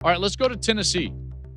All right, let's go to Tennessee.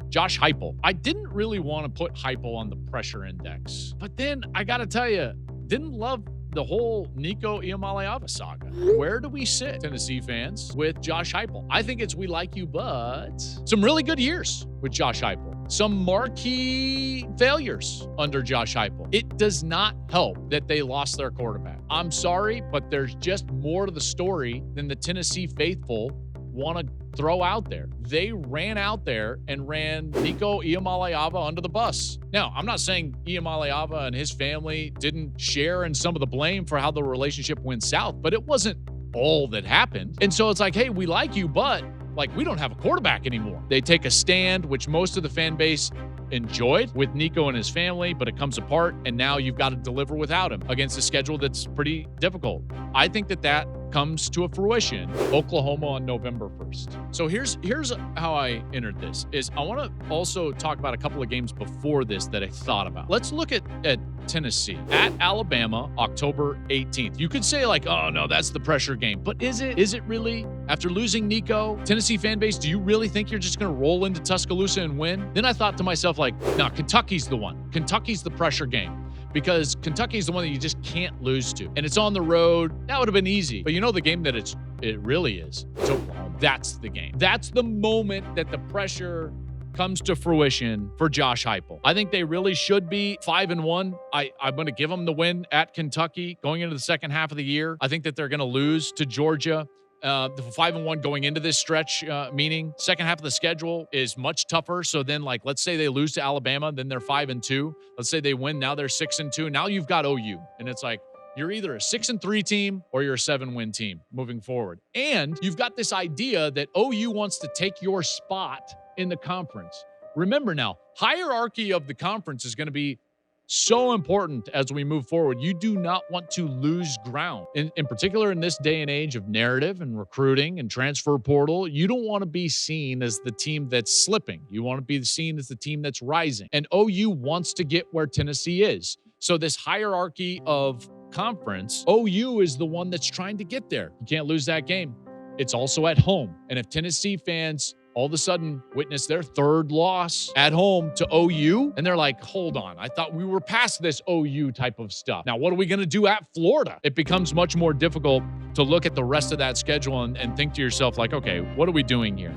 Josh Heupel. I didn't really want to put Heupel on the pressure index, but then I got to tell you, didn't love the whole Nico Iamaleava saga. Where do we sit, Tennessee fans, with Josh Heupel? I think it's we like you, but some really good years with Josh Heupel. Some marquee failures under Josh Heupel. It does not help that they lost their quarterback. I'm sorry, but there's just more to the story than the Tennessee faithful want to throw out there. They ran out there and ran Nico Iamaleava under the bus. Now, I'm not saying Iamaleava and his family didn't share in some of the blame for how the relationship went south, but it wasn't all that happened. And so it's like, hey, we like you, but like we don't have a quarterback anymore. They take a stand, which most of the fan base enjoyed with Nico and his family, but it comes apart, and now you've got to deliver without him against a schedule that's pretty difficult. I think that comes to a fruition. Oklahoma on November 1st. So here's how I entered this. Is I want to also talk about a couple of games before this that I thought about. Let's look at Tennessee at Alabama, October 18th. You could say like, oh no, that's the pressure game, but is it? Is it really? After losing Nico, Tennessee fan base, do you really think you're just going to roll into Tuscaloosa and win? Then I thought to myself like, nah, Kentucky's the one. Kentucky's the pressure game. Because Kentucky is the one that you just can't lose to. And it's on the road. That would have been easy. But you know the game that it really is? It's Oklahoma. That's the game. That's the moment that the pressure comes to fruition for Josh Heupel. I think they really should be 5-1. I'm going to give them the win at Kentucky going into the second half of the year. I think that they're going to lose to Georgia. The 5-1 going into this stretch, meaning second half of the schedule is much tougher. So then, like, let's say they lose to Alabama, then they're 5-2. Let's say they win, now they're 6-2. Now you've got OU, and it's like you're either a 6-3 team or you're a 7-win team moving forward. And you've got this idea that OU wants to take your spot in the conference. Remember now, hierarchy of the conference is going to be so important as we move forward. You do not want to lose ground. In particular, in this day and age of narrative and recruiting and transfer portal, you don't want to be seen as the team that's slipping. You want to be seen as the team that's rising. And OU wants to get where Tennessee is. So this hierarchy of conference, OU is the one that's trying to get there. You can't lose that game. It's also at home. And if Tennessee fans all of a sudden witness their third loss at home to OU, and they're like, hold on, I thought we were past this OU type of stuff. Now, what are we going to do at Florida? It becomes much more difficult to look at the rest of that schedule and think to yourself like, okay, what are we doing here?